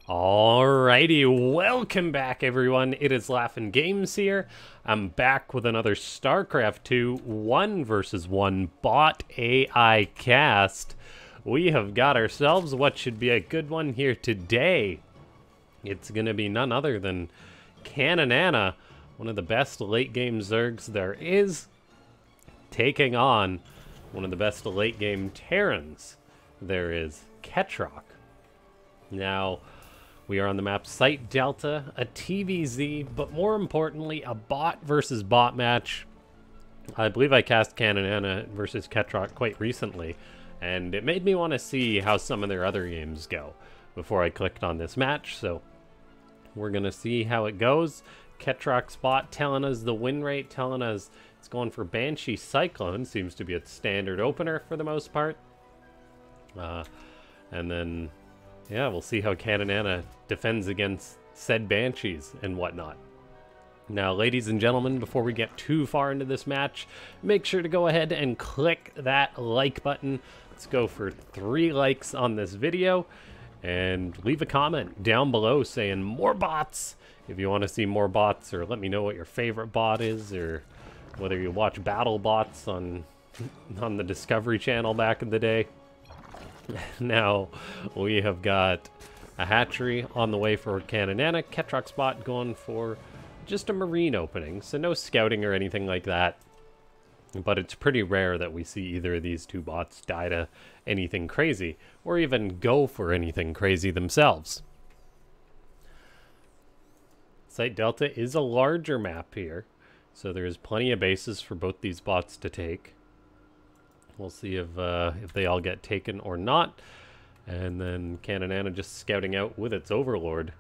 Alrighty, welcome back everyone. It is Laughing Games here. I'm back with another StarCraft 2 1 versus 1 bot AI cast. We have got ourselves what should be a good one here today. It's going to be none other than Canonana, one of the best late game Zergs there is, taking on one of the best late game Terrans there is, Ketrock. Now, we are on the map Site Delta, a TVZ, but more importantly, a bot versus bot match. I believe I cast Canonana versus Ketrock quite recently, and it made me want to see how some of their other games go before I clicked on this match, so we're going to see how it goes. Ketrock's bot telling us the win rate, telling us it's going for Banshee Cyclone, seems to be its standard opener for the most part. And then, yeah, we'll see how Canonana defends against said Banshees and whatnot. Now, ladies and gentlemen, before we get too far into this match, make sure to go ahead and click that like button. Let's go for 3 likes on this video. And leave a comment down below saying more bots if you want to see more bots, or let me know what your favorite bot is, or whether you watch battle bots on the Discovery Channel back in the day. Now, we have got a hatchery on the way for Canonana. Ketrock's bot going for just a marine opening, so no scouting or anything like that. But it's pretty rare that we see either of these two bots die to anything crazy, or even go for anything crazy themselves. Site Delta is a larger map here, so there's plenty of bases for both these bots to take. We'll see if they all get taken or not. And then Canonana just scouting out with its Overlord.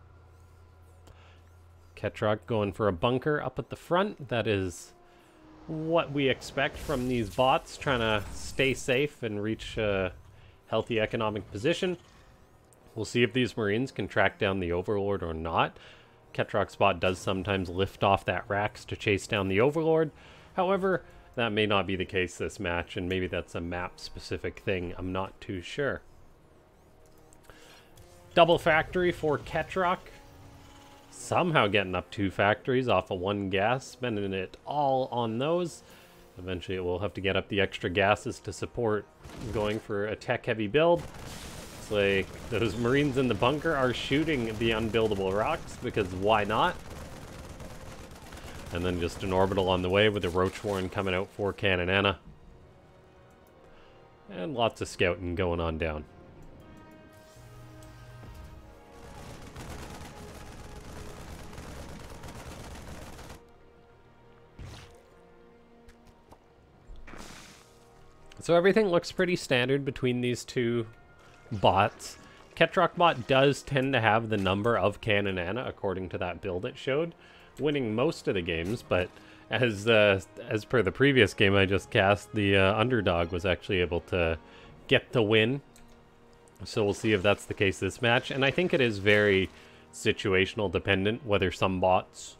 Ketrock going for a bunker up at the front. That is what we expect from these bots, trying to stay safe and reach a healthy economic position. We'll see if these Marines can track down the Overlord or not. Ketrock's bot does sometimes lift off that Rax to chase down the Overlord. However, that may not be the case this match, and maybe that's a map-specific thing. I'm not too sure. Double factory for Ketrock. Somehow getting up 2 factories off of 1 gas, spending it all on those. Eventually it will have to get up the extra gases to support going for a tech-heavy build. It's like those Marines in the bunker are shooting the unbuildable rocks, because why not? And then just an orbital on the way with a Roach Warren coming out for Canonana. And lots of scouting going on down. So everything looks pretty standard between these two bots. Ketrock bot does tend to have the number of Canonana according to that build it showed, winning most of the games, but as per the previous game I just cast, the underdog was actually able to get the win. So we'll see if that's the case this match, and I think it is very situational dependent whether some bots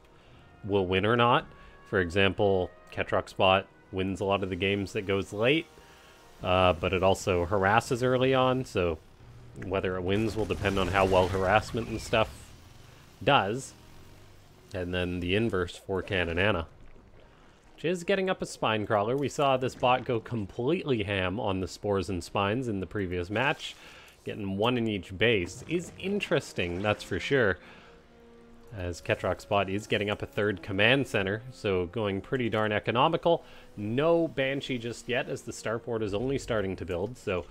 will win or not. For example, Ketrock's bot wins a lot of the games that goes late, but it also harasses early on, so whether it wins will depend on how well harassment and stuff does. And then the inverse for Canonana, which is getting up a spine crawler. We saw this bot go completely ham on the spores and spines in the previous match. Getting 1 in each base is interesting, that's for sure. As Ketrock's bot is getting up a 3rd command center, so going pretty darn economical. No Banshee just yet, as the starport is only starting to build, so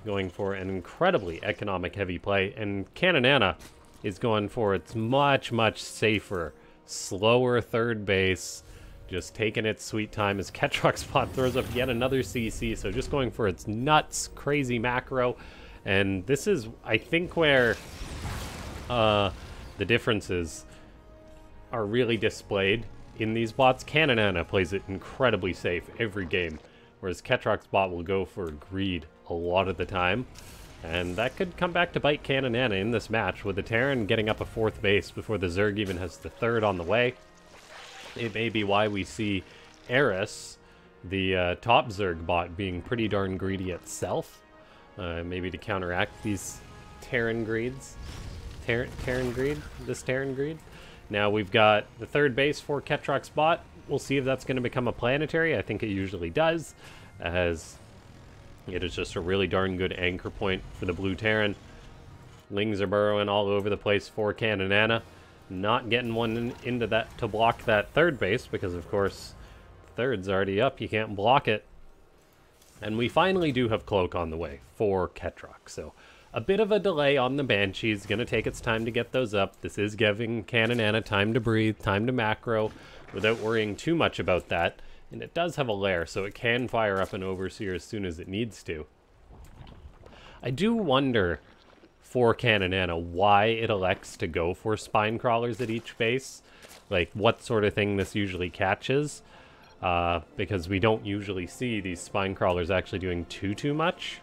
going for an incredibly economic heavy play. And Canonana is going for its much, much safer, slower 3rd base, just taking its sweet time as Ketrock's bot throws up yet another CC, so just going for its nuts, crazy macro. And this is, I think, where the differences are really displayed in these bots. Canonana plays it incredibly safe every game, whereas Ketrock's bot will go for greed a lot of the time. And that could come back to bite Canonana in this match, with the Terran getting up a 4th base before the Zerg even has the 3rd on the way. It may be why we see Eris, the top Zerg bot, being pretty darn greedy itself. Maybe to counteract these Terran greeds. Terran Greed. This Terran Greed. Now we've got the third base for Ketrock's bot. We'll see if that's going to become a planetary. I think it usually does, as it is just a really darn good anchor point for the blue Terran. Lings are burrowing all over the place for Kananana. Not getting one into that to block that third base, because of course third's already up. You can't block it. And we finally do have Cloak on the way for Ketrock. So a bit of a delay on the Banshees. Going to take its time to get those up. This is giving Kananana time to breathe, time to macro, without worrying too much about that. And it does have a lair, so it can fire up an Overseer as soon as it needs to. I do wonder for Kananana why it elects to go for Spine Crawlers at each base. Like, what sort of thing this usually catches. Because we don't usually see these Spine Crawlers actually doing too much.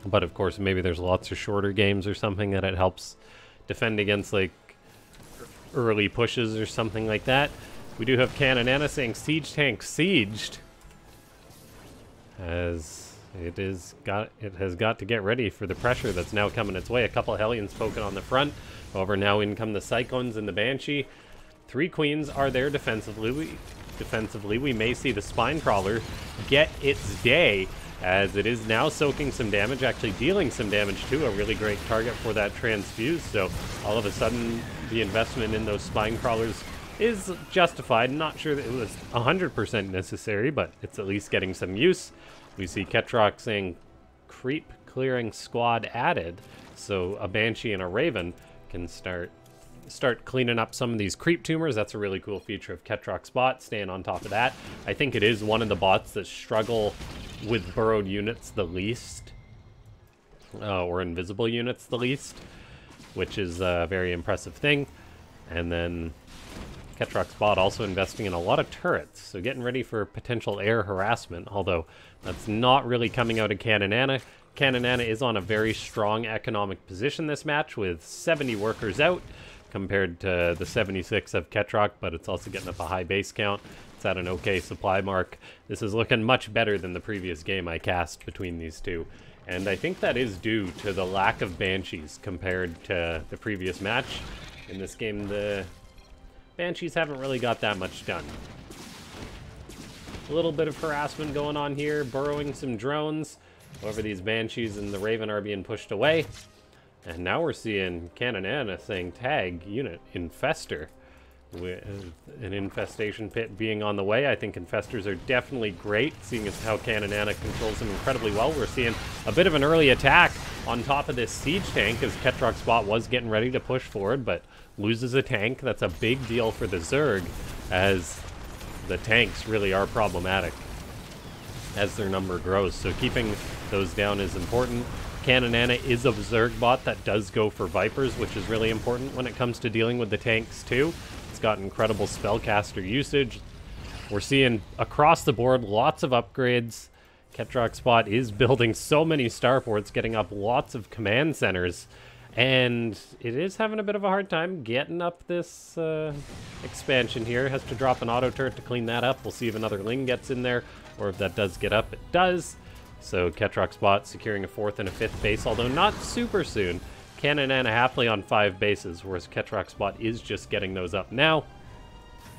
But of course, maybe there's lots of shorter games or something that it helps defend against, like, early pushes or something like that. We do have Kananana saying Siege Tank sieged, as it has got to get ready for the pressure that's now coming its way. A couple Hellions poking on the front. However, now in come the Cyclones and the Banshee. 3 Queens are there defensively. We may see the Spine Crawler get its day, as it is now soaking some damage, actually dealing some damage too. A really great target for that Transfuse. So all of a sudden, the investment in those Spine Crawlers is justified. Not sure that it was 100% necessary, but it's at least getting some use. We see Ketrock saying creep clearing squad added, so a Banshee and a Raven can start cleaning up some of these creep tumors. That's a really cool feature of Ketrock's bot, staying on top of that. I think it is one of the bots that struggle with burrowed units the least, or invisible units the least, which is a very impressive thing. And then Ketrock's bot also investing in a lot of turrets, so getting ready for potential air harassment, although that's not really coming out of Kananana. Kananana is on a very strong economic position this match, with 70 workers out compared to the 76 of Ketrock, but it's also getting up a high base count. It's at an okay supply mark. This is looking much better than the previous game I cast between these two, and I think that is due to the lack of Banshees compared to the previous match. In this game, the Banshees haven't really got that much done. A little bit of harassment going on here, burrowing some drones. However, these Banshees and the Raven are being pushed away. And now we're seeing Kananana saying tag unit Infestor, with an infestation pit being on the way. I think Infestors are definitely great, seeing as how Kananana controls them incredibly well. We're seeing a bit of an early attack on top of this siege tank, as Ketrock's bot was getting ready to push forward, but loses a tank. That's a big deal for the Zerg, as the tanks really are problematic as their number grows. So keeping those down is important. Kananana is a Zerg bot that does go for Vipers, which is really important when it comes to dealing with the tanks too. It's got incredible spellcaster usage. We're seeing across the board lots of upgrades. Ketrock's bot is building so many starports, getting up lots of command centers, and it is having a bit of a hard time getting up this expansion here. It has to drop an auto turret to clean that up. We'll see if another Ling gets in there, or if that does get up. It does. So Ketrock's bot securing a 4th and a 5th base, although not super soon. Kananana happily on 5 bases, whereas Ketrock's bot is just getting those up now.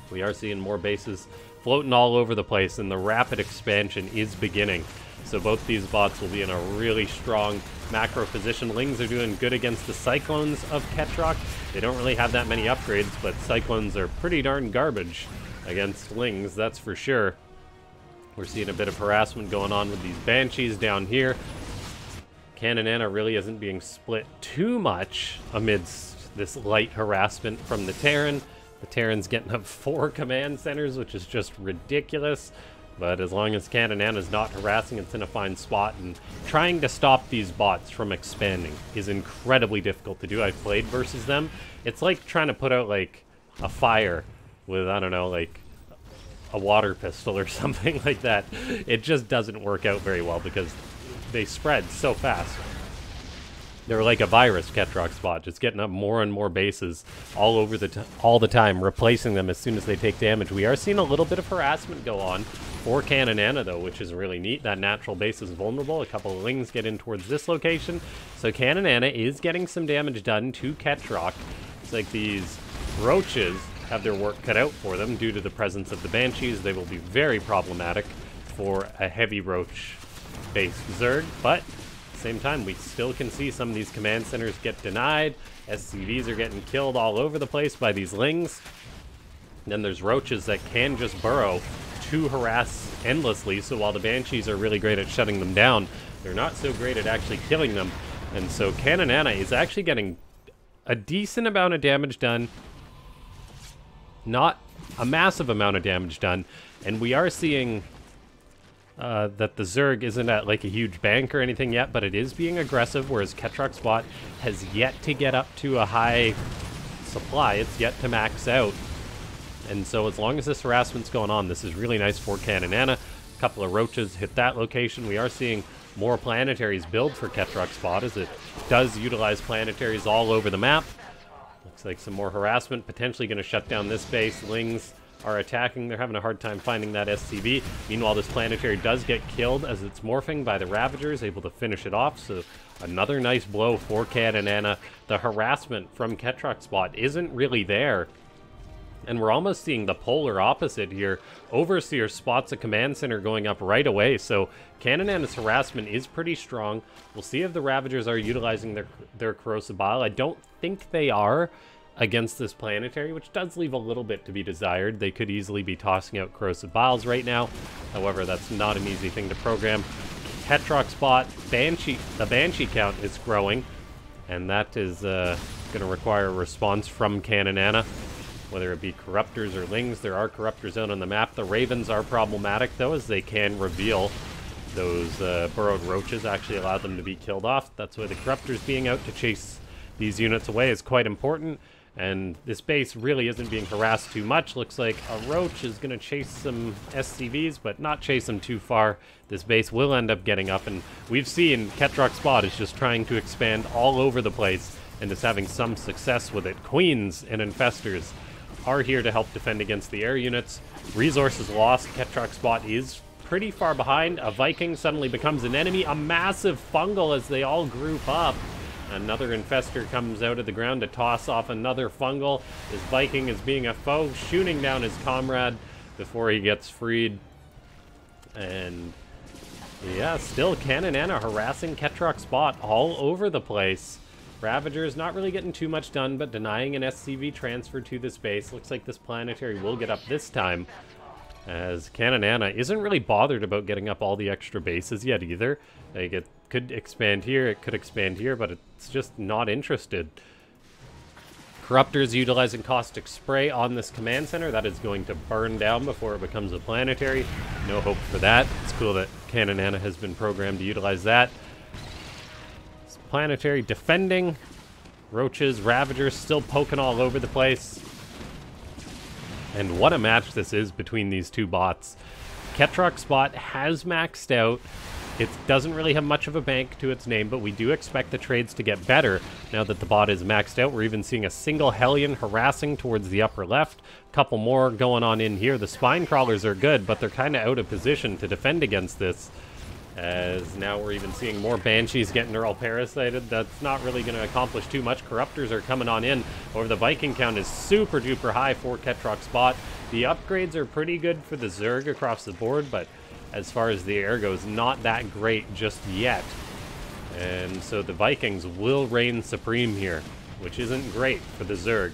We are seeing more bases floating all over the place, and the rapid expansion is beginning. So both these bots will be in a really strong macro position. Lings are doing good against the Cyclones of Ketrock. They don't really have that many upgrades, but Cyclones are pretty darn garbage against Lings, that's for sure. We're seeing a bit of harassment going on with these Banshees down here. Kananana really isn't being split too much amidst this light harassment from the Terran. The Terran's getting up 4 command centers, which is just ridiculous. But as long as Kananana's not harassing, it's in a fine spot. And trying to stop these bots from expanding is incredibly difficult to do. I've played versus them. It's like trying to put out, like, a fire with, I don't know, like, a water pistol or something like that. It just doesn't work out very well because they spread so fast. They're like a virus, Ketrock's bot, just getting up more and more bases all over all the time, replacing them as soon as they take damage. We are seeing a little bit of harassment go on for Kananana, though, which is really neat. That natural base is vulnerable. A couple of Lings get in towards this location. So Kananana is getting some damage done to Ketrock. It's like these Roaches have their work cut out for them due to the presence of the Banshees. They will be very problematic for a heavy Roach-based Zerg, but at the same time, we still can see some of these command centers get denied. SCVs are getting killed all over the place by these Lings. And then there's Roaches that can just burrow to harass endlessly, so while the Banshees are really great at shutting them down, they're not so great at actually killing them. And so Kananana is actually getting a decent amount of damage done. Not a massive amount of damage done. And we are seeing that the Zerg isn't at like a huge bank or anything yet, but it is being aggressive, whereas Ketrock's bot has yet to get up to a high supply. It's yet to max out. And so as long as this harassment's going on, this is really nice for Kananana. A couple of Roaches hit that location. We are seeing more planetaries build for Ketrock's bot, as it does utilize planetaries all over the map. Looks like some more harassment, potentially going to shut down this base. Lings are attacking. They're having a hard time finding that SCV. Meanwhile, this planetary does get killed as it's morphing by the Ravagers, able to finish it off. So another nice blow for Kananana. The harassment from Ketrock's bot isn't really there. And we're almost seeing the polar opposite here. Overseer spots a command center going up right away, so Kananana's harassment is pretty strong. We'll see if the Ravagers are utilizing their Corrosive Bile. I don't think they are against this planetary, which does leave a little bit to be desired. They could easily be tossing out Corrosive Biles right now. However, that's not an easy thing to program. Ketrock's bot, the Banshee count is growing, and that is going to require a response from Kananana. Whether it be Corruptors or Lings, there are Corruptors out on the map. The Ravens are problematic, though, as they can reveal those burrowed Roaches, actually allow them to be killed off. That's why the Corruptors being out to chase these units away is quite important. And this base really isn't being harassed too much. Looks like a Roach is going to chase some SCVs, but not chase them too far. This base will end up getting up, and we've seen Ketrock's bot is just trying to expand all over the place and is having some success with it. Queens and Infestors are here to help defend against the air units. Resources lost. Ketrock's bot is pretty far behind. A Viking suddenly becomes an enemy. A massive fungal as they all group up. Another Infestor comes out of the ground to toss off another fungal. This Viking is being a foe, shooting down his comrade before he gets freed. And yeah, still Kananana harassing Ketrock's bot all over the place. Ravagers not really getting too much done, but denying an SCV transfer to this base. Looks like this planetary will get up this time, as Kananana isn't really bothered about getting up all the extra bases yet either. Like, it could expand here, it could expand here, but it's just not interested. Corruptors utilizing Caustic Spray on this command center. That is going to burn down before it becomes a planetary. No hope for that. It's cool that Kananana has been programmed to utilize that. Planetary defending. Roaches, Ravagers still poking all over the place. And what a match this is between these two bots. Ketrock's bot has maxed out. It doesn't really have much of a bank to its name, but we do expect the trades to get better now that the bot is maxed out. We're even seeing a single Hellion harassing towards the upper left. A couple more going on in here. The Spine Crawlers are good, but they're kind of out of position to defend against this. As now we're even seeing more Banshees get neural parasited. That's not really going to accomplish too much. Corruptors are coming on in. However, the Viking count is super duper high for Ketrock's bot. The upgrades are pretty good for the Zerg across the board, but as far as the air goes, not that great just yet. And so the Vikings will reign supreme here, which isn't great for the Zerg,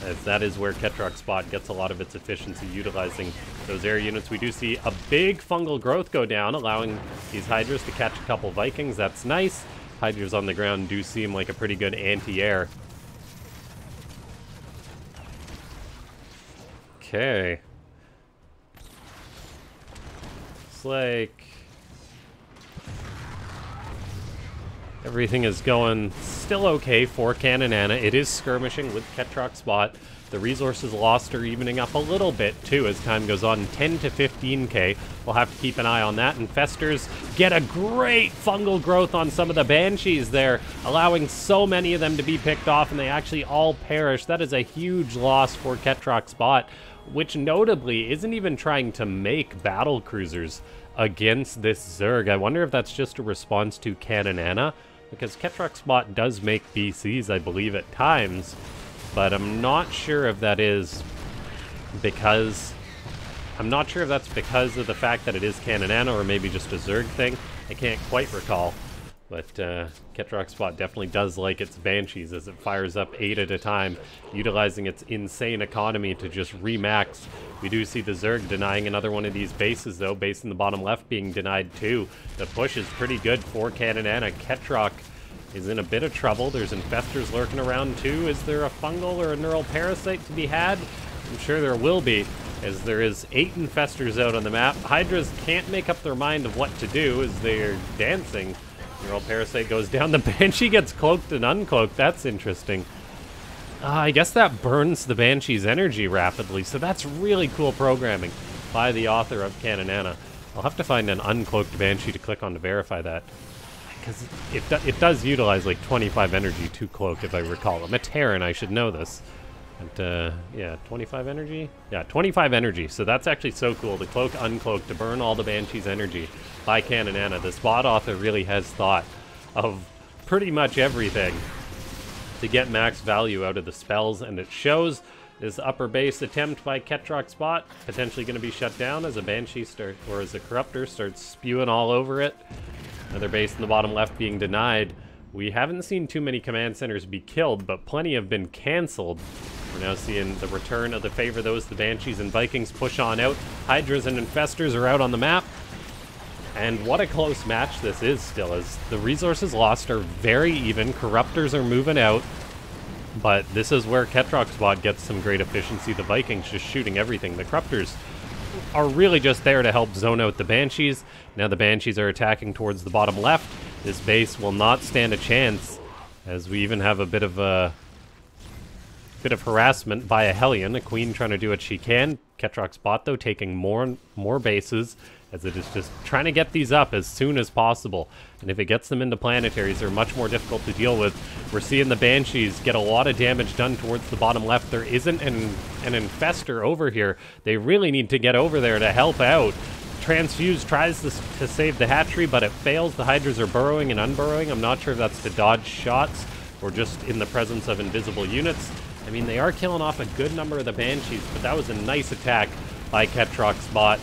as that is where Ketrock's bot gets a lot of its efficiency, utilizing those air units. We do see a big fungal growth go down, allowing these Hydras to catch a couple Vikings. That's nice. Hydras on the ground do seem like a pretty good anti-air. Okay. It's like everything is going still okay for Kananana. It is skirmishing with Ketrock's bot. The resources lost are evening up a little bit, too, as time goes on. 10 to 15k. We'll have to keep an eye on that. Infestors get a great fungal growth on some of the Banshees there, allowing so many of them to be picked off, and they actually all perish. That is a huge loss for Ketrock's bot. which notably isn't even trying to make battle cruisers against this Zerg. I wonder if that's just a response to Cannon because Ketrock's bot does make BCs, I believe, at times, but I'm not sure if that is because... I'm not sure if that's because of the fact that it is Cannon or maybe just a Zerg thing. I can't quite recall. But Ketrock's bot definitely does like its Banshees as it fires up 8 at a time, utilizing its insane economy to just remax. We do see the Zerg denying another one of these bases, though. Base in the bottom left being denied, too. The push is pretty good for Cannon. Ketrock is in a bit of trouble. There's Infestors lurking around, too. Is there a Fungal or a Neural Parasite to be had? I'm sure there will be, as there is 8 Infestors out on the map. Hydras can't make up their mind of what to do as they're dancing. Neural Parasite goes down. The Banshee gets cloaked and uncloaked. That's interesting. I guess that burns the Banshee's energy rapidly, so that's really cool programming by the author of Cannon. I'll have to find an uncloaked Banshee to click on to verify that, because it does utilize like 25 energy to cloak, if I recall. I'm a Terran, I should know this. But, yeah, 25 energy? Yeah, 25 energy. So that's actually so cool. The cloak, uncloak, to burn all the Banshee's energy by Cannon. This bot author really has thought of pretty much everything to get max value out of the spells, and it shows. This upper base attempt by Ketrock's bot potentially going to be shut down as a Banshee as a Corruptor starts spewing all over it. Another base in the bottom left being denied. We haven't seen too many command centers be killed, but plenty have been cancelled. We're now seeing the return of the favor those. The Banshees and Vikings push on out. Hydras and Infestors are out on the map. And what a close match this is still, as the resources lost are very even. Corruptors are moving out. But this is where Ketrock's bot gets some great efficiency. The Vikings just shooting everything. The Corruptors are really just there to help zone out the Banshees. Now the Banshees are attacking towards the bottom left. This base will not stand a chance, as we even have a bit of harassment by a Hellion. A Queen trying to do what she can. Ketrock's bot, though, taking more bases, as it is just trying to get these up as soon as possible. And if it gets them into planetaries, they're much more difficult to deal with. We're seeing the Banshees get a lot of damage done towards the bottom left. There isn't an Infestor over here. They really need to get over there to help out. Transfuse tries to save the hatchery, but it fails. The Hydras are burrowing and unburrowing. I'm not sure if that's to dodge shots or just in the presence of invisible units. I mean, they are killing off a good number of the Banshees, but that was a nice attack by Ketrock's bot.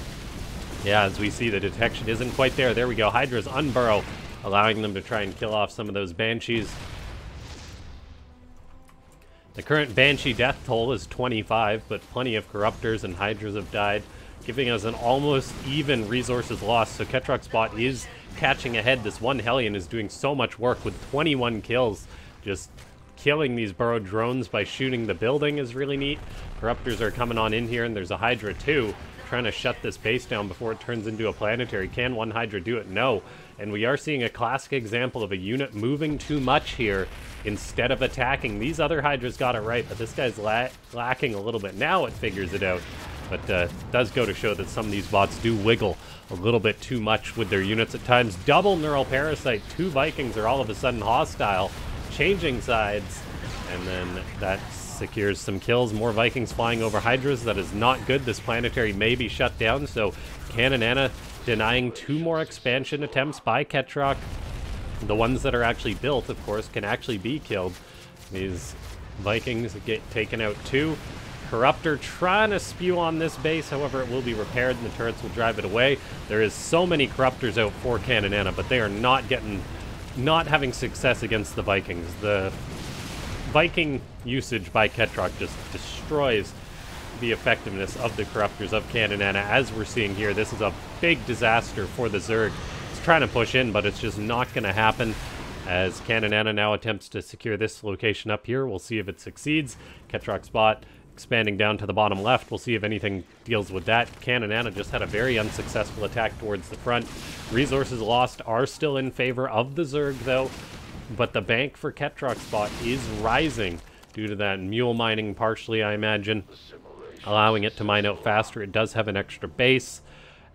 Yeah, as we see, the detection isn't quite there. There we go. Hydras unburrow, allowing them to try and kill off some of those Banshees. The current Banshee death toll is 25, but plenty of Corruptors and Hydras have died, giving us an almost even resources lost. So Ketrock's bot is catching ahead. This one Hellion is doing so much work with 21 kills. Just killing these burrowed drones by shooting the building is really neat. Corruptors are coming on in here, and there's a Hydra too, trying to shut this base down before it turns into a planetary. Can one Hydra do it? No. And we are seeing a classic example of a unit moving too much here instead of attacking. These other Hydras got it right, but this guy's lacking a little bit. Now it figures it out. But it does go to show that some of these bots do wiggle a little bit too much with their units at times. Double Neural Parasite. 2 Vikings are all of a sudden hostile, changing sides, and then that secures some kills. More Vikings flying over Hydras. That is not good. This planetary may be shut down, so Cannon denying 2 more expansion attempts by Ketrock. The ones that are actually built, of course, can actually be killed. These Vikings get taken out too. Corruptor trying to spew on this base, however it will be repaired and the turrets will drive it away. There is so many Corruptors out for Cannon, but they are not having success against the Vikings. The Viking usage by Ketrock just destroys the effectiveness of the Corruptors of Cannon. As we're seeing here, this is a big disaster for the Zerg. It's trying to push in, but it's just not going to happen. As Cannon now attempts to secure this location up here. We'll see if it succeeds. Ketrock's bot expanding down to the bottom left. We'll see if anything deals with that. Cannon just had a very unsuccessful attack towards the front. Resources lost are still in favor of the Zerg, though. But the bank for Ketrock's bot is rising due to that mule mining partially, I imagine, allowing it to mine out faster. It does have an extra base,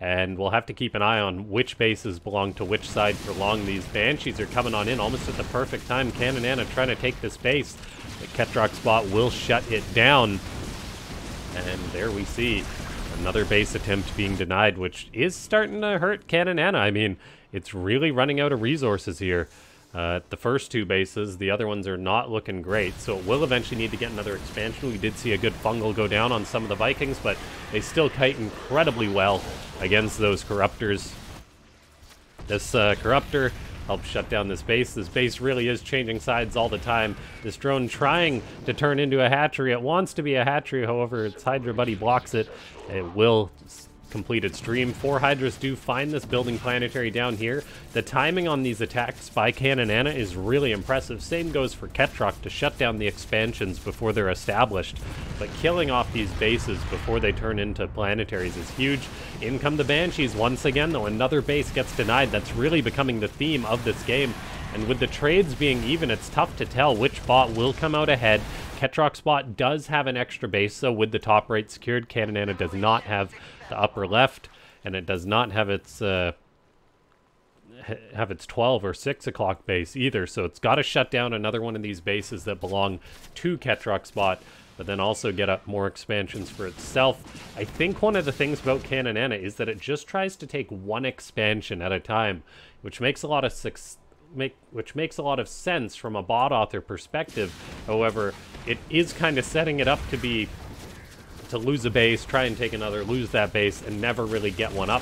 and we'll have to keep an eye on which bases belong to which side for long. These Banshees are coming on in almost at the perfect time. Cannon trying to take this base, but Ketrock's bot will shut it down. And there we see another base attempt being denied, which is starting to hurt Canonana. I mean, it's really running out of resources here. The first two bases, the other ones are not looking great, so it will eventually need to get another expansion. We did see a good fungal go down on some of the Vikings, but they still kite incredibly well against those Corruptors. This Corruptor helps shut down this base. This base really is changing sides all the time. This drone trying to turn into a hatchery. It wants to be a hatchery, however, its Hydra buddy blocks it. It will complete its dream. 4 Hydras do find this building planetary down here. The timing on these attacks by Canonana is really impressive. Same goes for Ketroc to shut down the expansions before they're established. But killing off these bases before they turn into planetaries is huge. In come the Banshees once again, though another base gets denied. That's really becoming the theme of this game. And with the trades being even, it's tough to tell which bot will come out ahead. Ketroc's bot does have an extra base, so with the top right secured, Canonana does not have the upper left, and it does not have its 12 or 6 o'clock base either, so it's got to shut down another one of these bases that belong to Ketroc's bot, but then also get up more expansions for itself. I think one of the things about Canonana is that it just tries to take one expansion at a time, which makes a lot of sense from a bot author perspective. However, it is kind of setting it up to lose a base, try and take another, lose that base, and never really get one up.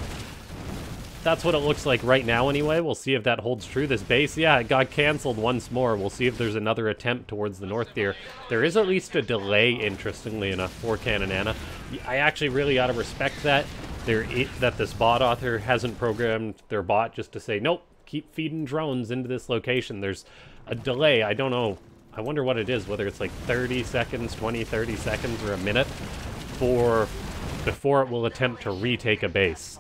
That's what it looks like right now anyway. We'll see if that holds true. This base, yeah, it got canceled once more. We'll see if there's another attempt towards the north here. There is at least a delay, interestingly enough, for Canonana. I actually really ought to respect that. That this bot author hasn't programmed their bot just to say, nope, keep feeding drones into this location. There's a delay. I don't know. I wonder what it is, whether it's like 30 seconds, 20, 30 seconds, or a minute before it will attempt to retake a base.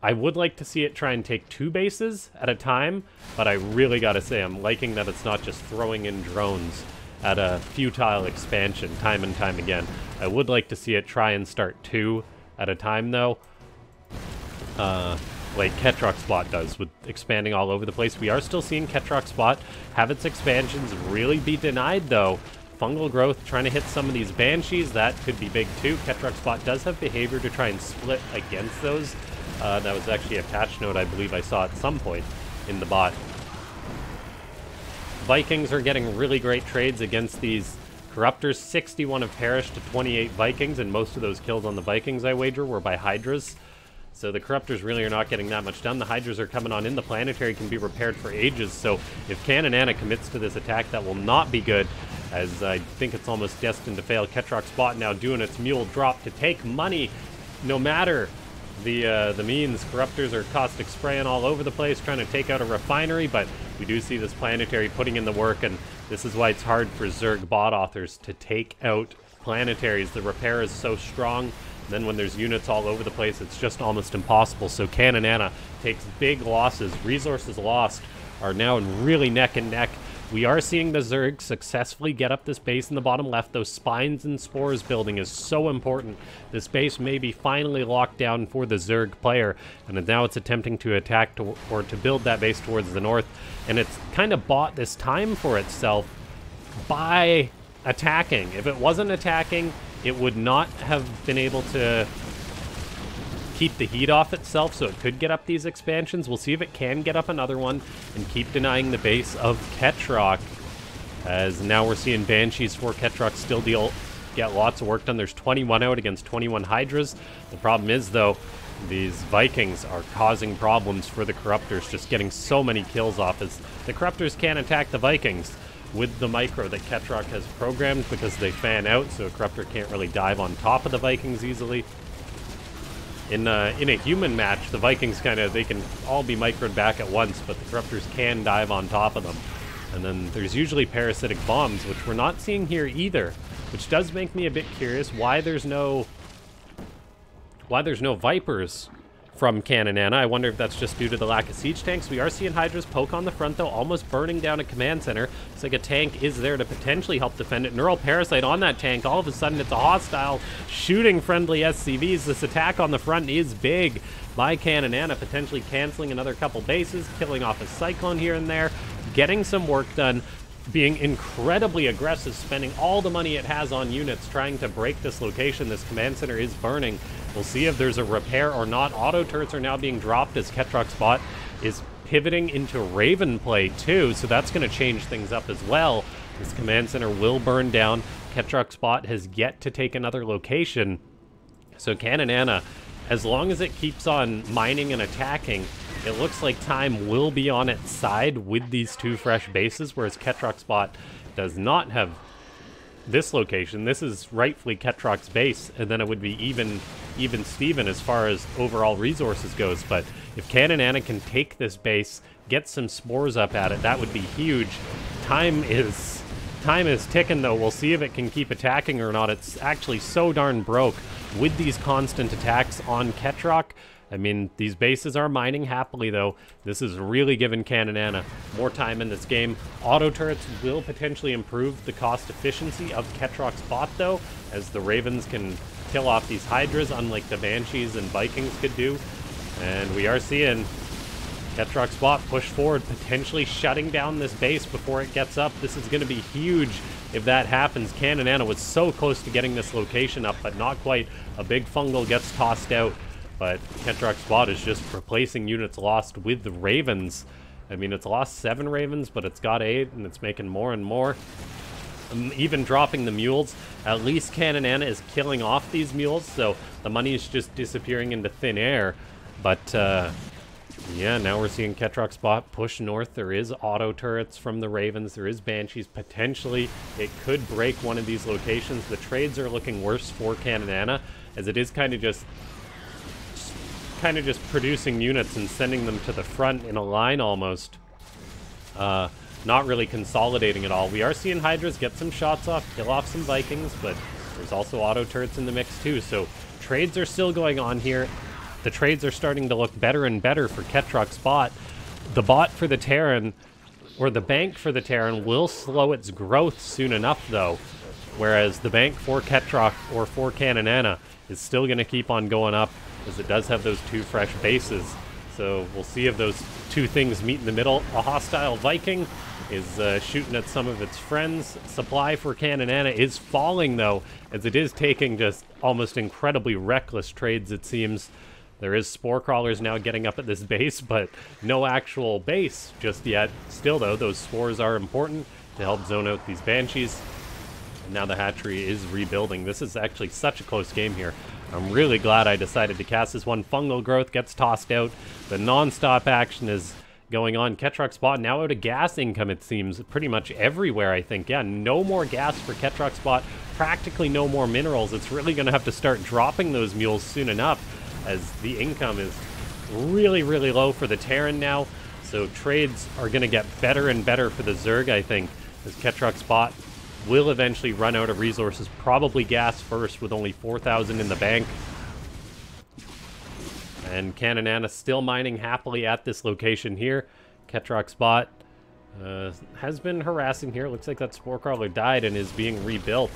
I would like to see it try and take 2 bases at a time, but I really gotta say I'm liking that it's not just throwing in drones at a futile expansion time and time again. I would like to see it try and start 2 at a time though, like Ketroc's bot does with expanding all over the place. We are still seeing Ketroc's bot have its expansions really be denied though. Fungal growth trying to hit some of these Banshees, that could be big too. Ketroc's bot does have behavior to try and split against those. That was actually a patch note I believe I saw at some point in the bot. Vikings are getting really great trades against these Corruptors. 61 have perished to 28 Vikings, and most of those kills on the Vikings, I wager, were by Hydras. So the Corruptors really are not getting that much done. The Hydras are coming on in. The planetary can be repaired for ages, so if Canonana commits to this attack, that will not be good, as I think it's almost destined to fail. Ketroc's bot now doing its mule drop to take money, no matter the means. Corruptors are caustic spraying all over the place, trying to take out a refinery, but we do see this planetary putting in the work, and this is why it's hard for Zerg bot authors to take out planetaries. The repair is so strong. Then when there's units all over the place, it's just almost impossible. So Canonana takes big losses. Resources lost are now really neck and neck. We are seeing the Zerg successfully get up this base in the bottom left. Those spines and spores building is so important. This base may be finally locked down for the Zerg player, and now it's attempting to attack or to build that base towards the north. And it's kind of bought this time for itself by attacking. If it wasn't attacking, it would not have been able to keep the heat off itself, so it could get up these expansions. We'll see if it can get up another one and keep denying the base of Ketroc, as now we're seeing Banshees for Ketroc still get lots of work done. There's 21 out against 21 Hydras. The problem is, though, these Vikings are causing problems for the Corruptors, just getting so many kills off, as the Corruptors can't attack the Vikings with the micro that Ketroc has programmed because they fan out, so a Corruptor can't really dive on top of the Vikings easily. In a human match, the Vikings they can all be microed back at once, but the Corruptors can dive on top of them. And then there's usually parasitic bombs, which we're not seeing here either, which does make me a bit curious why there's no Vipers from Canonana. I wonder if that's just due to the lack of siege tanks. We are seeing Hydras poke on the front, though, almost burning down a command center. It's like a tank is there to potentially help defend it. Neural Parasite on that tank. All of a sudden, it's a hostile shooting friendly SCVs. This attack on the front is big by Canonana, potentially canceling another couple bases, killing off a Cyclone here and there, getting some work done. being incredibly aggressive, spending all the money it has on units, trying to break this location. This command center is burning. We'll see if there's a repair or not. Auto turrets are now being dropped as Ketrock's bot is pivoting into Raven play too, so that's going to change things up as well. This command center will burn down. Ketrock's bot has yet to take another location. So Cannon as long as it keeps on mining and attacking, it looks like time will be on its side with these two fresh bases, whereas Ketrock's bot does not have this location. This is rightfully Ketrock's base, and then it would be even Steven as far as overall resources goes. But if Cannon can take this base, get some spores up at it, that would be huge. Time is ticking, though. We'll see if it can keep attacking or not. It's actually so darn broke with these constant attacks on Ketrock. I mean, these bases are mining happily, though. This is really giving Cannon more time in this game. Auto turrets will potentially improve the cost efficiency of Ketrock's bot, though, as the Ravens can kill off these Hydras, unlike the Banshees and Vikings could do. And we are seeing Ketrock's bot push forward, potentially shutting down this base before it gets up. This is going to be huge if that happens. Cannon was so close to getting this location up, but not quite. A big fungal gets tossed out. But Ketrock's bot is just replacing units lost with the Ravens. I mean, it's lost 7 Ravens, but it's got 8, and it's making more and more. Even dropping the mules. At least Cannon is killing off these mules, so the money is just disappearing into thin air. But, yeah, now we're seeing Ketrock's bot push north. There is auto turrets from the Ravens. There is Banshees. Potentially, it could break one of these locations. The trades are looking worse for Cannon, as it is kind of just producing units and sending them to the front in a line almost. Not really consolidating at all. We are seeing Hydras get some shots off, kill off some Vikings, but there's also auto turrets in the mix too. So trades are still going on here. The trades are starting to look better and better for Ketrock's bot. The bot for the Terran, or the bank for the Terran, will slow its growth soon enough though. Whereas the bank for Ketrock or for Cannon is still going to keep on going up, as it does have those 2 fresh bases. So we'll see if those 2 things meet in the middle. A hostile Viking is shooting at some of its friends. Supply for Cannon is falling, though, as it is taking just almost incredibly reckless trades, it seems. There is Spore Crawlers now getting up at this base, but no actual base just yet. Still, though, those spores are important to help zone out these Banshees. And now the hatchery is rebuilding. This is actually such a close game here. I'm really glad I decided to cast this one. Fungal growth gets tossed out. The non-stop action is going on. Ketrock's bot now out of gas income, it seems, pretty much everywhere, I think. Yeah, no more gas for Ketrock's bot. Practically no more minerals. It's really going to have to start dropping those mules soon enough, as the income is really, really low for the Terran now. So trades are going to get better and better for the Zerg, I think, as Ketrock's bot will eventually run out of resources, probably gas first with only 4,000 in the bank. And Cannon still mining happily at this location here. Ketrock's bot has been harassing here. Looks like that Spore Crawler died and is being rebuilt.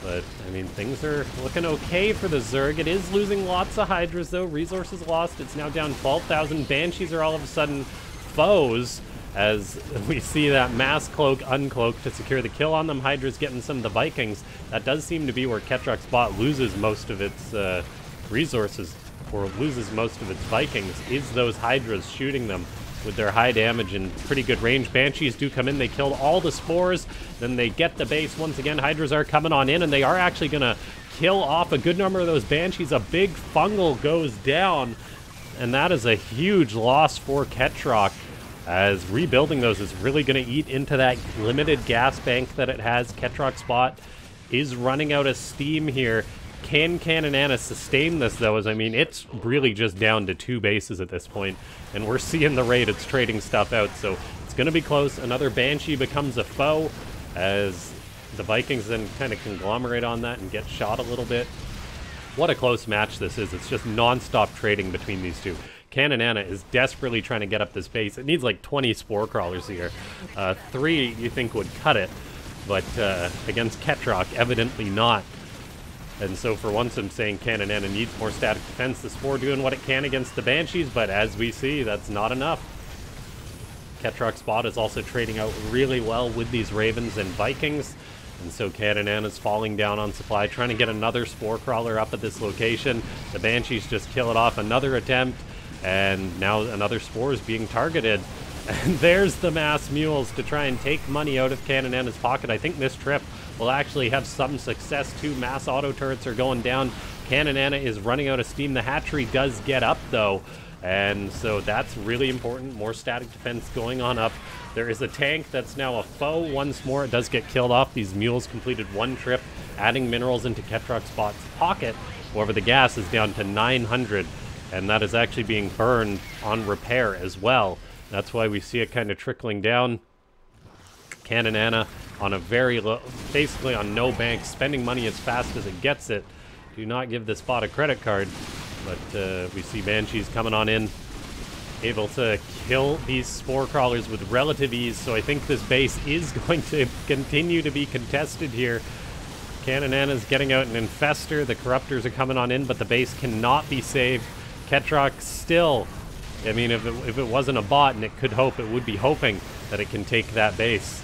But, I mean, things are looking okay for the Zerg. It is losing lots of Hydras, though. Resources lost. It's now down 12,000. Banshees are all of a sudden foes, as we see that mass cloak, uncloak to secure the kill on them. Hydra's getting some of the Vikings. That does seem to be where Ketrock's bot loses most of its resources, or loses most of its Vikings, is those Hydras shooting them with their high damage and pretty good range. Banshees do come in. They killed all the spores. Then they get the base once again. Hydras are coming on in, and they are actually going to kill off a good number of those Banshees. A big fungal goes down, and that is a huge loss for Ketrock, as rebuilding those is really going to eat into that limited gas bank that it has. Ketrock's bot is running out of steam here. Can Cannon sustain this, though? As I mean, it's really just down to 2 bases at this point, and we're seeing the rate it's trading stuff out, so it's going to be close. Another Banshee becomes a foe, as the Vikings then kind of conglomerate on that and get shot a little bit. What a close match this is. It's just non-stop trading between these two. Cannon is desperately trying to get up this base. It needs like 20 Spore Crawlers here. 3 you think would cut it, but against Ketrock, evidently not. And so for once I'm saying Cannon needs more static defense. The Spore doing what it can against the Banshees, but as we see, that's not enough. Ketrock Spot is also trading out really well with these Ravens and Vikings. And so Cannonana's falling down on supply, trying to get another Spore Crawler up at this location. The Banshees just kill it off, another attempt, and now another Spore is being targeted. And there's the Mass Mules to try and take money out of Cannonana's pocket. I think this trip will actually have some success too. Mass Auto Turrets are going down. Cannonana is running out of steam. The hatchery does get up though, and so that's really important. More static defense going on up. There is a tank that's now a foe once more. It does get killed off. These mules completed one trip, adding minerals into Ketrock Spot's pocket. However, the gas is down to 900, and that is actually being burned on repair as well. That's why we see it kind of trickling down. Cannonana on a very low, basically on no bank, spending money as fast as it gets it. Do not give this bot a credit card, but we see Banshees coming on in, able to kill these Spore Crawlers with relative ease, so I think this base is going to continue to be contested here. Cannonana's getting out an Infestor, the Corruptors are coming on in, but the base cannot be saved. Ketrock still, I mean, if it wasn't a bot and it could hope, it would be hoping that it can take that base.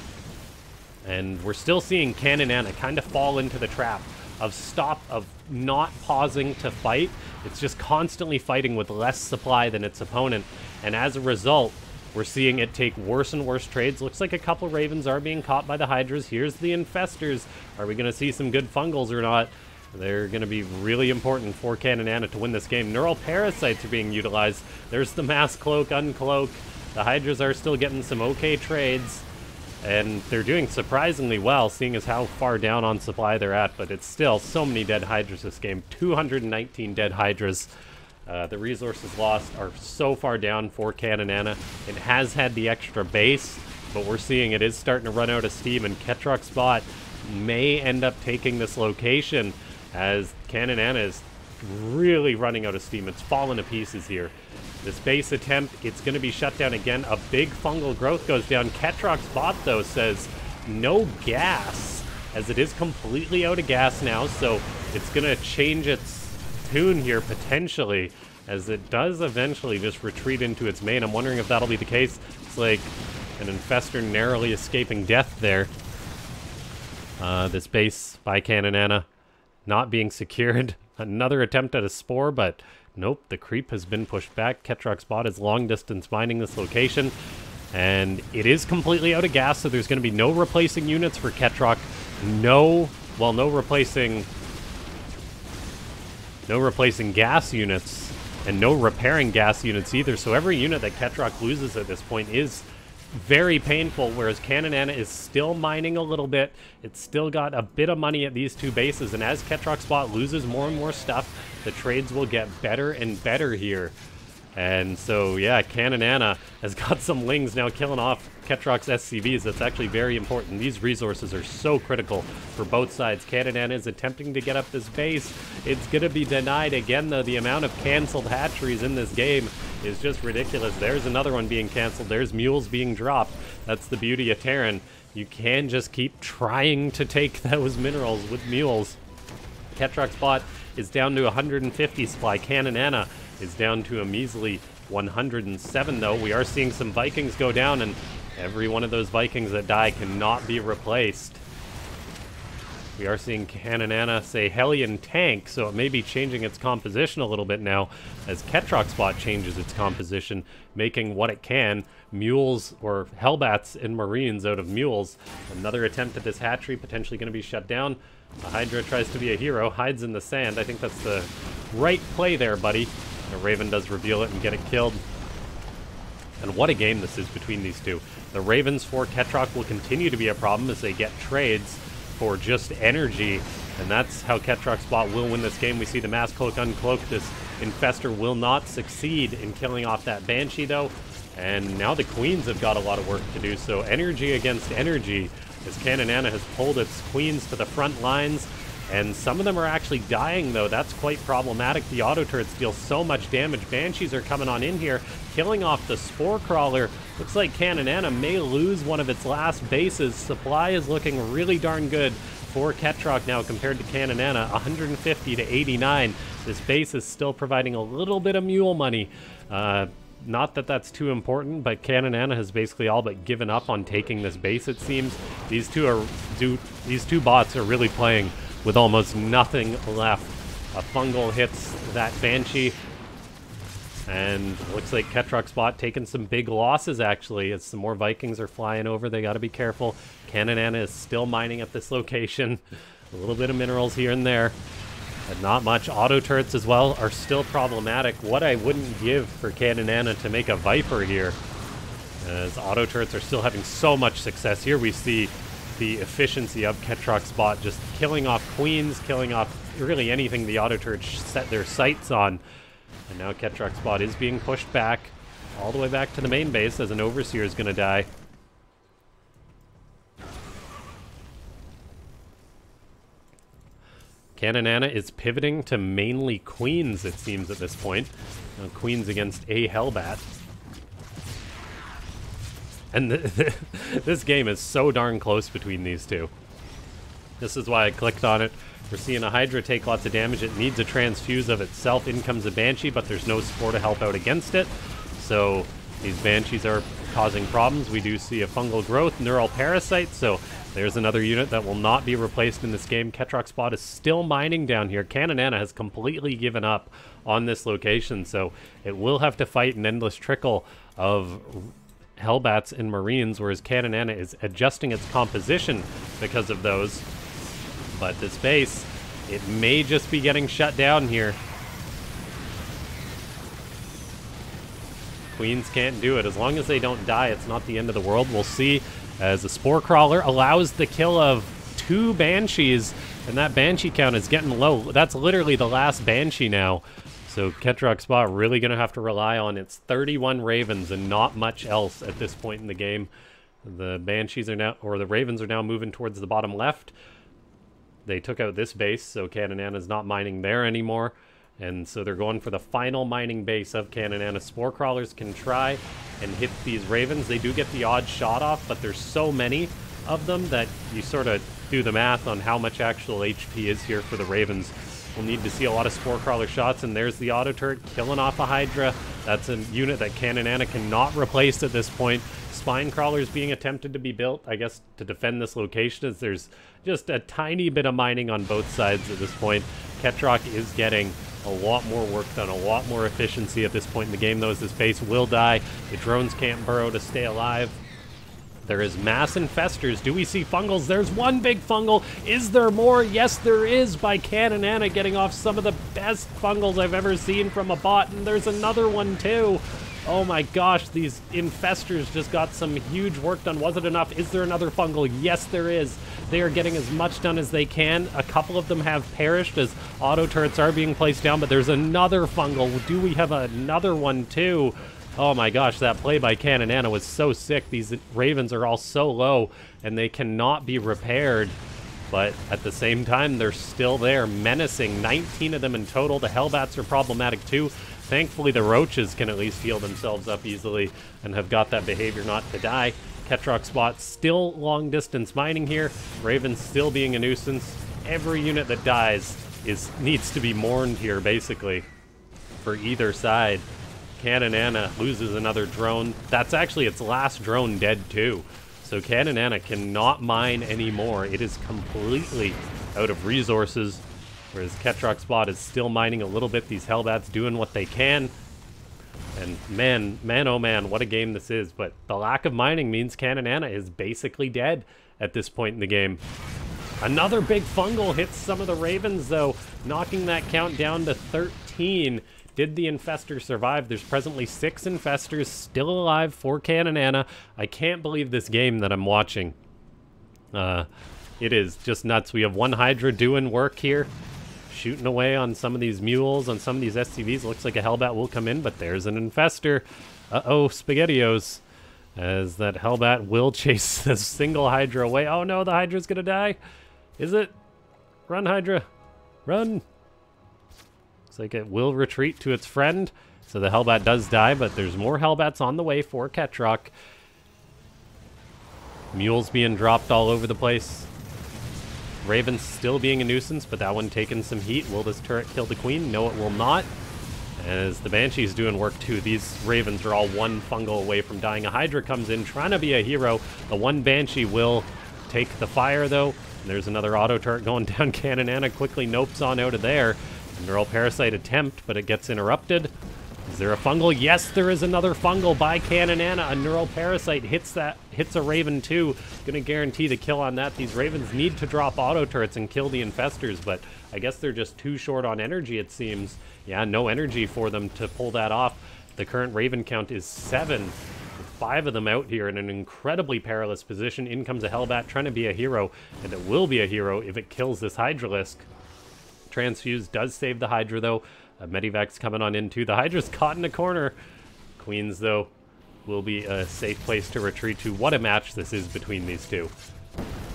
And we're still seeing Cannonana kind of fall into the trap of not pausing to fight. It's just constantly fighting with less supply than its opponent, and as a result, we're seeing it take worse and worse trades. Looks like a couple Ravens are being caught by the Hydras. Here's the Infestors. Are we going to see some good Fungals or not? They're going to be really important for Cannonana to win this game. Neural Parasites are being utilized. There's the Mass Cloak, Uncloak. The Hydras are still getting some okay trades, and they're doing surprisingly well, seeing as how far down on supply they're at, but it's still so many dead Hydras this game. 219 dead Hydras. The resources lost are so far down for Cannonana. It has had the extra base, but we're seeing it is starting to run out of steam, and Ketrock Spot may end up taking this location as Cannonana is really running out of steam. It's fallen to pieces here. This base attempt, it's going to be shut down again. A big fungal growth goes down. Ketrock Spot, though, says no gas, as it is completely out of gas now, so it's going to change its tune here, potentially, as it does eventually just retreat into its main. I'm wondering if that'll be the case. It's like an Infestor narrowly escaping death there. This base by Cannonana not being secured. Another attempt at a Spore, but nope, the creep has been pushed back. Ketrock Spot is long distance mining this location, and it is completely out of gas, so there's going to be no replacing units for Ketrock. No replacing gas units, and no repairing gas units either. So every unit that Ketrock loses at this point is very painful, whereas Cannonana is still mining a little bit. It's still got a bit of money at these two bases, and as Ketrock Spot loses more and more stuff, the trades will get better and better here. And so, yeah, Cannonana has got some Lings now killing off Ketrock's SCVs. That's actually very important. These resources are so critical for both sides. Cannonana is attempting to get up this base. It's going to be denied again, though. The amount of canceled hatcheries in this game is just ridiculous. There's another one being canceled. There's mules being dropped. That's the beauty of Terran. You can just keep trying to take those minerals with mules. Ketrock Spot is down to 150 supply. Cannonana is down to a measly 107, though. We are seeing some Vikings go down, and every one of those Vikings that die cannot be replaced. We are seeing Cannonana say Hellion tank, so it may be changing its composition a little bit now as Ketrock Spot changes its composition, making what it can, mules or Hellbats and Marines out of mules. Another attempt at this hatchery, potentially going to be shut down. The Hydra tries to be a hero, hides in the sand. I think that's the right play there, buddy. The Raven does reveal it and get it killed. And what a game this is between these two. The Ravens for Ketrock will continue to be a problem as they get trades for just energy, and that's how Ketrock Spot will win this game. We see the Mass Cloak Uncloak. This Infestor will not succeed in killing off that Banshee, though, and now the Queens have got a lot of work to do. So energy against energy, as Cannonana has pulled its Queens to the front lines, and some of them are actually dying, though. That's quite problematic. The auto turrets deal so much damage. Banshees are coming on in here, killing off the Spore Crawler. Looks like Cannonana may lose one of its last bases. Supply is looking really darn good for Ketrock now compared to Cannonana, 150 to 89. This base is still providing a little bit of mule money. Not that that's too important, but Kananana has basically all but given up on taking this base, it seems. These two bots are really playing with almost nothing left. A fungal hits that Banshee, and looks like Ketrock's bot taking some big losses, actually, as some more Vikings are flying over. They got to be careful. Kananana is still mining at this location. A little bit of minerals here and there, but not much. Auto turrets as well are still problematic. What I wouldn't give for Kananana to make a Viper here, as auto turrets are still having so much success. Here we see the efficiency of Ketrock's bot just killing off queens, killing off really anything the auto turrets set their sights on. And now Ketrock's bot is being pushed back all the way back to the main base, as an Overseer is going to die. Kananana is pivoting to mainly queens, it seems, at this point. Queens against a Hellbat. And this game is so darn close between these two. This is why I clicked on it. We're seeing a Hydra take lots of damage. It needs a transfuse of itself. In comes a Banshee, but there's no Spore to help out against it. So these Banshees are causing problems. We do see a fungal growth, Neural Parasite, so there's another unit that will not be replaced in this game. Ketrock's bot is still mining down here. Kananana has completely given up on this location, so it will have to fight an endless trickle of Hellbats and Marines, whereas Kananana is adjusting its composition because of those. But this base, it may just be getting shut down here. Queens can't do it. As long as they don't die, it's not the end of the world. We'll see, as a Spore Crawler allows the kill of 2 Banshees, and that Banshee count is getting low. That's literally the last Banshee now. So Ketrock's bot really going to have to rely on its 31 Ravens and not much else at this point in the game. The Banshees are now, or the Ravens are now moving towards the bottom left. They took out this base, so Kananana's not mining there anymore. And so they're going for the final mining base of Kananana. Spore Crawlers can try and hit these Ravens. They do get the odd shot off, but there's so many of them that you sort of do the math on how much actual HP is here for the Ravens. We'll need to see a lot of Spore Crawler shots, and there's the auto turret killing off a Hydra. That's a unit that Kananana cannot replace at this point. Spine Crawlers being attempted to be built, I guess, to defend this location, as there's just a tiny bit of mining on both sides at this point. Ketrock is getting a lot more work done, a lot more efficiency at this point in the game, though, as this base will die. The drones can't burrow to stay alive. There is mass infestors. Do we see fungals? There's one big fungal. Is there more? Yes, there is, by Kananana getting off some of the best fungals I've ever seen from a bot, and there's another one too. Oh my gosh, these infestors just got some huge work done. Was it enough? Is there another fungal? Yes, there is. They are getting as much done as they can. A couple of them have perished as auto turrets are being placed down, but there's another fungal. Do we have another one too? Oh my gosh, that play by Kananana was so sick. These Ravens are all so low, and they cannot be repaired. But at the same time, they're still there, menacing. 19 of them in total. The Hellbats are problematic too. Thankfully, the Roaches can at least heal themselves up easily and have got that behavior not to die. Ketrock's bot still long-distance mining here. Ravens still being a nuisance. Every unit that dies needs to be mourned here, basically, for either side. Kananana loses another drone. That's actually its last drone dead too. So Kananana cannot mine anymore. It is completely out of resources, whereas Ketrock's bot is still mining a little bit. These Hellbats doing what they can. And man, oh man, what a game this is. But the lack of mining means Kananana is basically dead at this point in the game. Another big fungal hits some of the Ravens, though, knocking that count down to 13. Did the infestors survive? There's presently 6 infestors still alive for Kananana. I can't believe this game that I'm watching. It is just nuts. We have one Hydra doing work here, shooting away on some of these mules, on some of these SCVs. Looks like a Hellbat will come in, but there's an infestor. Uh-oh, SpaghettiOs. As that Hellbat will chase this single Hydra away. Oh no, the Hydra's gonna die. Is it? Run, Hydra. Run. Looks like it will retreat to its friend. So the Hellbat does die, but there's more Hellbats on the way for Ketrock. Mules being dropped all over the place. Raven's still being a nuisance, but that one taking some heat. Will this turret kill the queen? No, it will not. As the Banshee's doing work too, these Ravens are all one fungal away from dying. A Hydra comes in, trying to be a hero. The one Banshee will take the fire, though. And there's another auto turret going down. Cannonana quickly nopes on out of there. Neural Parasite attempt, but it gets interrupted. Is there a fungal? Yes, there is another fungal by Cannonana. A Neural Parasite hits a Raven too. Gonna guarantee the kill on that. These Ravens need to drop auto turrets and kill the Infestors, but I guess they're just too short on energy, it seems. Yeah, no energy for them to pull that off. The current Raven count is 7. With 5 of them out here in an incredibly perilous position. In comes a Hellbat trying to be a hero, and it will be a hero if it kills this Hydralisk. Transfuse does save the Hydra, though. Medivac's coming on in, too. The Hydra's caught in a corner. Queens, though, will be a safe place to retreat to. What a match this is between these two.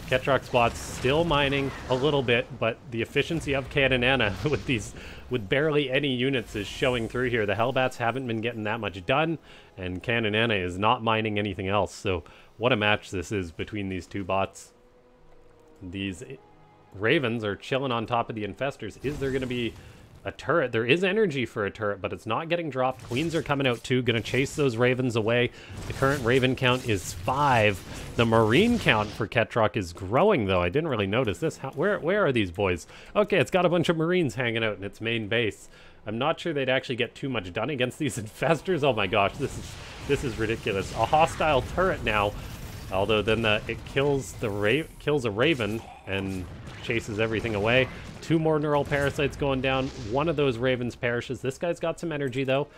Ketrox bots still mining a little bit, but the efficiency of Cannonana with barely any units is showing through here. The Hellbats haven't been getting that much done, and Cannonana is not mining anything else. So what a match this is between these two bots. These Ravens are chilling on top of the Infestors. Is there going to be a turret? There is energy for a turret, but it's not getting dropped. Queens are coming out too, gonna chase those Ravens away. The current Raven count is 5. The Marine count for Ketrock is growing, though. I didn't really notice this. Where are these boys? Okay, it's got a bunch of Marines hanging out in its main base. I'm not sure they'd actually get too much done against these Infestors. Oh my gosh, this is ridiculous. A hostile turret now, although then it kills a Raven and chases everything away. 2 more Neural Parasites going down. One of those Ravens perishes. This guy's got some energy, though.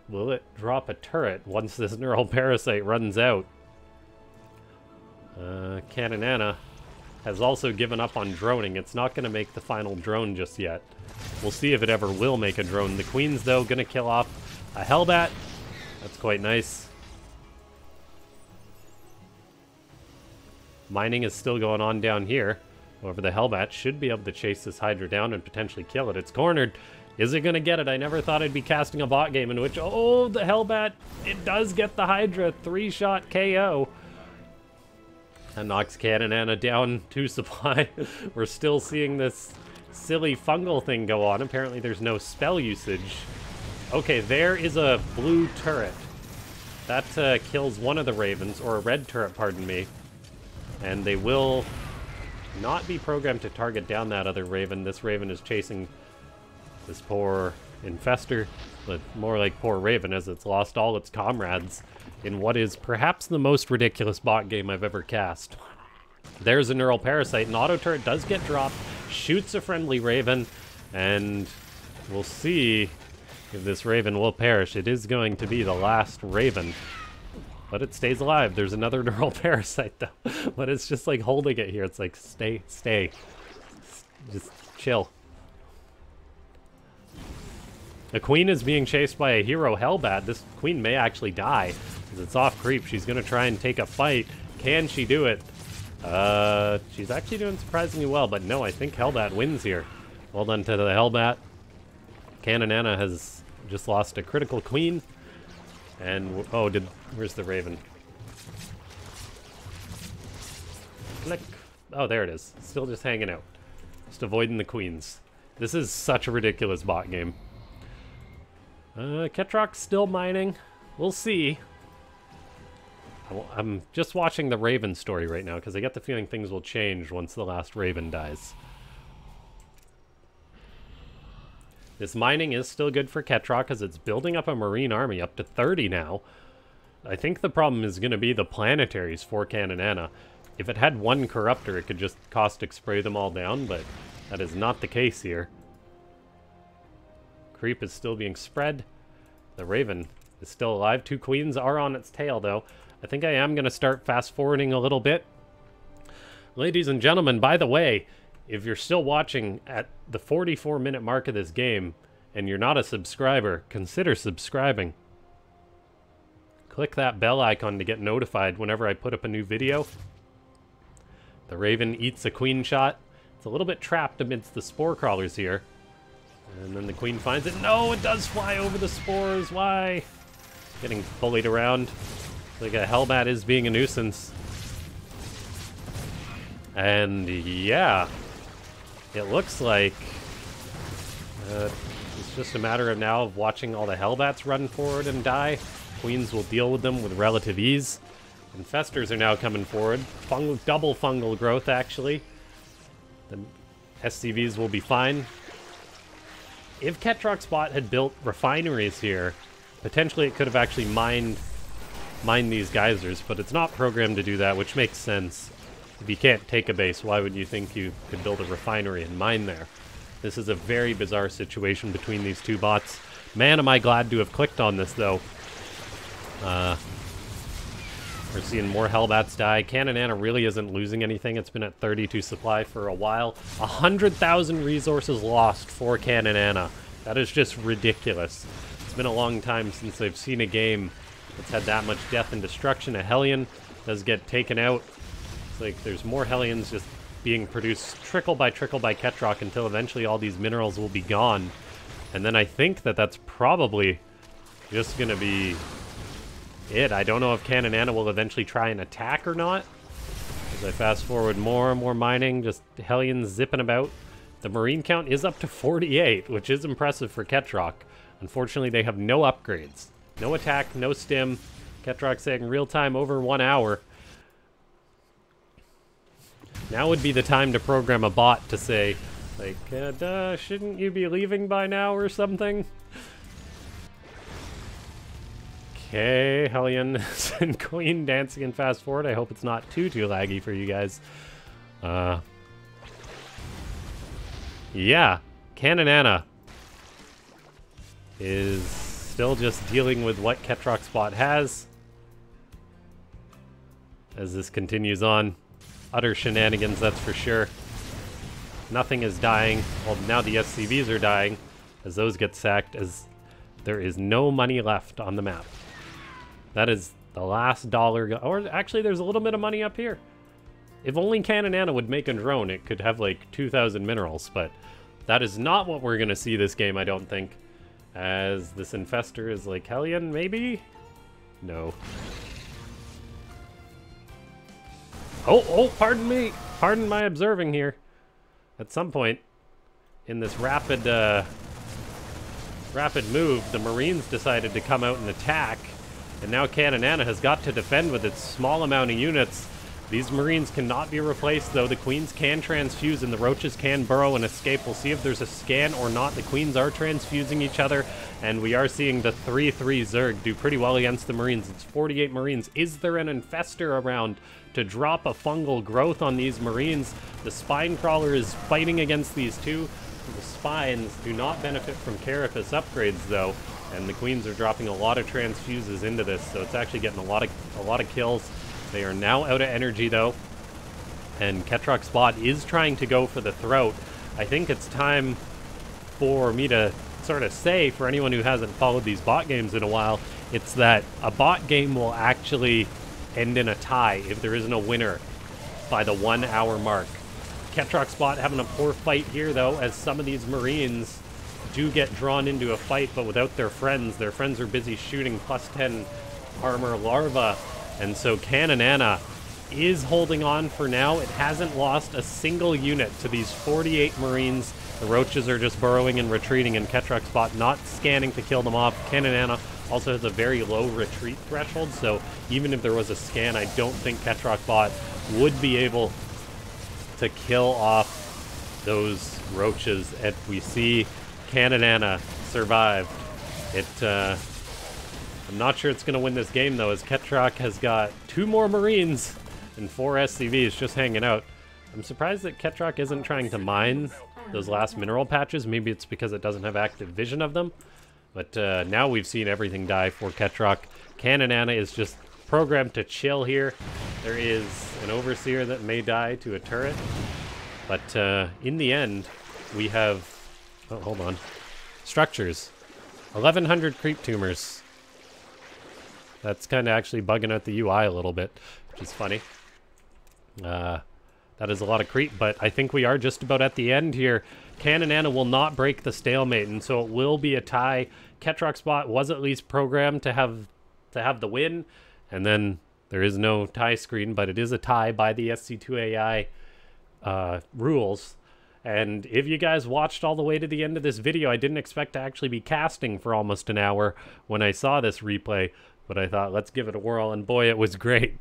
Will it drop a turret once this Neural Parasite runs out? Cannonana has also given up on droning. It's not going to make the final drone just yet. We'll see if it ever will make a drone. The Queen's, though, going to kill off a Hellbat. That's quite nice. Mining is still going on down here. However, the Hellbat should be able to chase this Hydra down and potentially kill it. It's cornered. Is it going to get it? I never thought I'd be casting a bot game in which, oh, the Hellbat, it does get the Hydra. 3-shot KO. That knocks Cannonana down 2 supply. We're still seeing this silly fungal thing go on. Apparently there's no spell usage. Okay, there is a blue turret. That kills one of the Ravens, or a red turret, pardon me. And they will not be programmed to target down that other Raven. This Raven is chasing this poor Infestor, but more like poor Raven, as it's lost all its comrades in what is perhaps the most ridiculous bot game I've ever cast. There's a Neural Parasite. An auto turret does get dropped, shoots a friendly Raven, and we'll see if this Raven will perish. It is going to be the last Raven. But it stays alive. There's another Neural Parasite, though. But it's just like holding it here. It's like, stay. Just chill. The Queen is being chased by a hero Hellbat. This Queen may actually die, because it's off creep. She's going to try and take a fight. Can she do it? She's actually doing surprisingly well, but no, I think Hellbat wins here. Well done to the Hellbat. Cannonana has just lost a critical Queen. And, oh, where's the Raven? Click. Oh, there it is. Still just hanging out. Just avoiding the Queens. This is such a ridiculous bot game. Ketrock's still mining. We'll see. I'm just watching the Raven story right now, because I get the feeling things will change once the last Raven dies. This mining is still good for Ketrock, because it's building up a Marine army, up to 30 now. I think the problem is going to be the planetaries for Cannonana. If it had one Corruptor, it could just Caustic Spray them all down, but that is not the case here. Creep is still being spread. The Raven is still alive. 2 Queens are on its tail, though. I think I am going to start fast-forwarding a little bit. Ladies and gentlemen, by the way, if you're still watching at the 44-minute mark of this game and you're not a subscriber, consider subscribing. Click that bell icon to get notified whenever I put up a new video. The Raven eats a Queen shot. It's a little bit trapped amidst the Spore Crawlers here. And then the Queen finds it. No, it does fly over the spores. Why? Getting bullied around. Like a Hellbat is being a nuisance. And yeah, it looks like It's just a matter of now of watching all the Hellbats run forward and die. Queens will deal with them with relative ease. Infestors are now coming forward. Double fungal growth, actually. The SCVs will be fine. If Ketrock's bot had built refineries here, potentially it could have actually mined these geysers, but it's not programmed to do that, which makes sense. If you can't take a base, why would you think you could build a refinery and mine there? This is a very bizarre situation between these two bots. Man, am I glad to have clicked on this, though. We're seeing more Hellbats die. Canonana really isn't losing anything. It's been at 32 supply for a while. 100,000 resources lost for Canonana. That is just ridiculous. It's been a long time since I've seen a game that's had that much death and destruction. A Hellion does get taken out. It's like there's more Hellions just being produced trickle by Ketrock until eventually all these minerals will be gone. And then I think that that's probably just going to be it. I don't know if Canonana will eventually try and attack or not. As I fast forward more and more mining, just Hellions zipping about. The Marine count is up to 48, which is impressive for Ketrock. Unfortunately, they have no upgrades. No attack, no stim. Ketrock saying real time over 1 hour. Now would be the time to program a bot to say, like, shouldn't you be leaving by now or something? Okay, Hellion and Queen dancing in fast forward. I hope it's not too laggy for you guys. Yeah, Canonana is still just dealing with what Ketrock's bot has. As this continues on. Utter shenanigans, that's for sure. Nothing is dying. Well, now the SCVs are dying as those get sacked, as there is no money left on the map. That is the last dollar. Or actually, there's a little bit of money up here. If only Canonana would make a drone, it could have like 2,000 minerals, but that is not what we're going to see this game, I don't think. As this Infestor is like, Hellion, maybe? No. Oh, pardon me. Pardon my observing here. At some point in this rapid move, the Marines decided to come out and attack. And now Canonana has got to defend with its small amount of units. These Marines cannot be replaced, though. The Queens can transfuse, and the Roaches can burrow and escape. We'll see if there's a scan or not. The Queens are transfusing each other, and we are seeing the 3-3 Zerg do pretty well against the Marines. It's 48 Marines. Is there an Infestor around to drop a fungal growth on these Marines? The Spine Crawler is fighting against these two. The Spines do not benefit from Carapace upgrades, though, and the Queens are dropping a lot of transfuses into this, so it's actually getting a lot of kills. They are now out of energy, though, and Ketrock's bot is trying to go for the throat. I think it's time for me to sort of say, for anyone who hasn't followed these bot games in a while, it's that a bot game will actually end in a tie if there isn't a winner by the 1 hour mark. Ketrock's bot having a poor fight here, though, as some of these Marines do get drawn into a fight, but without their friends. Their friends are busy shooting +10 armor larva. And so Canonana is holding on for now. It hasn't lost a single unit to these 48 Marines. The Roaches are just burrowing and retreating, and Ketrock's bot not scanning to kill them off. Canonana also has a very low retreat threshold, so even if there was a scan, I don't think Ketrock bot would be able to kill off those Roaches. And we see Canonana survive. I'm not sure it's going to win this game, though, as Ketrock has got 2 more Marines and 4 SCVs just hanging out. I'm surprised that Ketrock isn't trying to mine those last mineral patches. Maybe it's because it doesn't have active vision of them. But now we've seen everything die for Ketrock. Canonana is just programmed to chill here. There is an Overseer that may die to a turret. But in the end, we have... Oh, hold on. Structures. 1,100 creep tumors. That's kind of actually bugging out the UI a little bit, which is funny. That is a lot of creep, but I think we are just about at the end here. Canonana will not break the stalemate, and so it will be a tie. Ketrock's bot was at least programmed to have the win, and then there is no tie screen, but it is a tie by the SC2AI rules. And if you guys watched all the way to the end of this video, I didn't expect to actually be casting for almost an hour when I saw this replay, but I thought, let's give it a whirl, and boy, it was great.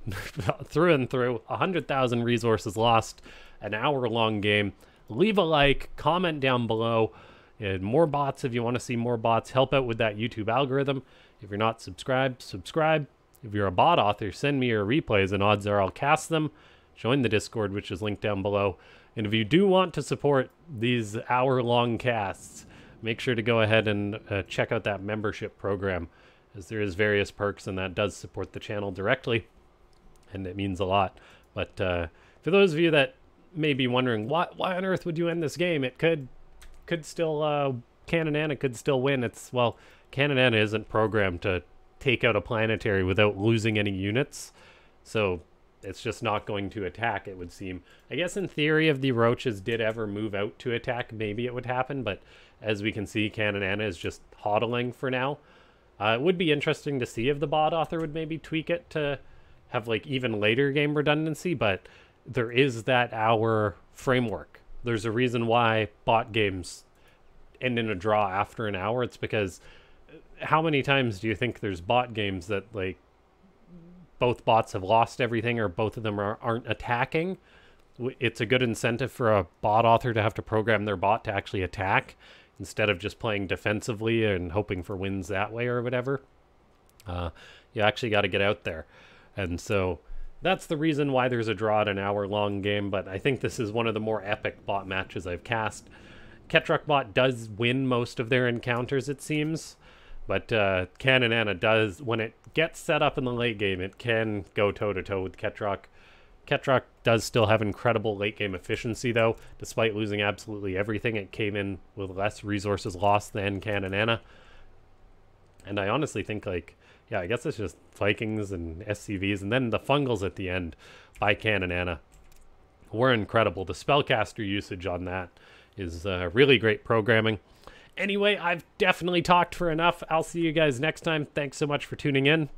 Through and through, 100,000 resources lost, an hour-long game. Leave a like, comment down below, and more bots if you want to see more bots. Help out with that YouTube algorithm. If you're not subscribed, subscribe. If you're a bot author, send me your replays, and odds are I'll cast them. Join the Discord, which is linked down below. And if you do want to support these hour-long casts, make sure to go ahead and check out that membership program, as there is various perks, and that does support the channel directly, and it means a lot. But for those of you that may be wondering, why on earth would you end this game? It could still, Canonana could still win. Well, Canonana isn't programmed to take out a planetary without losing any units, so it's just not going to attack, it would seem. I guess in theory, if the roaches did ever move out to attack, maybe it would happen, but as we can see, Canonana is just hodling for now. It would be interesting to see if the bot author would maybe tweak it to have like even later game redundancy, but there is that hour framework. There's a reason why bot games end in a draw after an hour. It's because how many times do you think there's bot games that like both bots have lost everything, or both of them aren't attacking? It's a good incentive for a bot author to have to program their bot to actually attack instead of just playing defensively and hoping for wins that way or whatever. You actually got to get out there. And so that's the reason why there's a draw at an hour-long game, but I think this is one of the more epic bot matches I've cast. Ketrok bot does win most of their encounters, it seems, but Canonana does, when it gets set up in the late game, it can go toe-to-toe with Ketrok. Ketrok does still have incredible late game efficiency, though. Despite losing absolutely everything, it came in with less resources lost than Canonana. And I honestly think, like, yeah, I guess it's just Vikings and SCVs, and then the Fungals at the end by Canonana were incredible. The spellcaster usage on that is really great programming. Anyway, I've definitely talked for enough. I'll see you guys next time. Thanks so much for tuning in.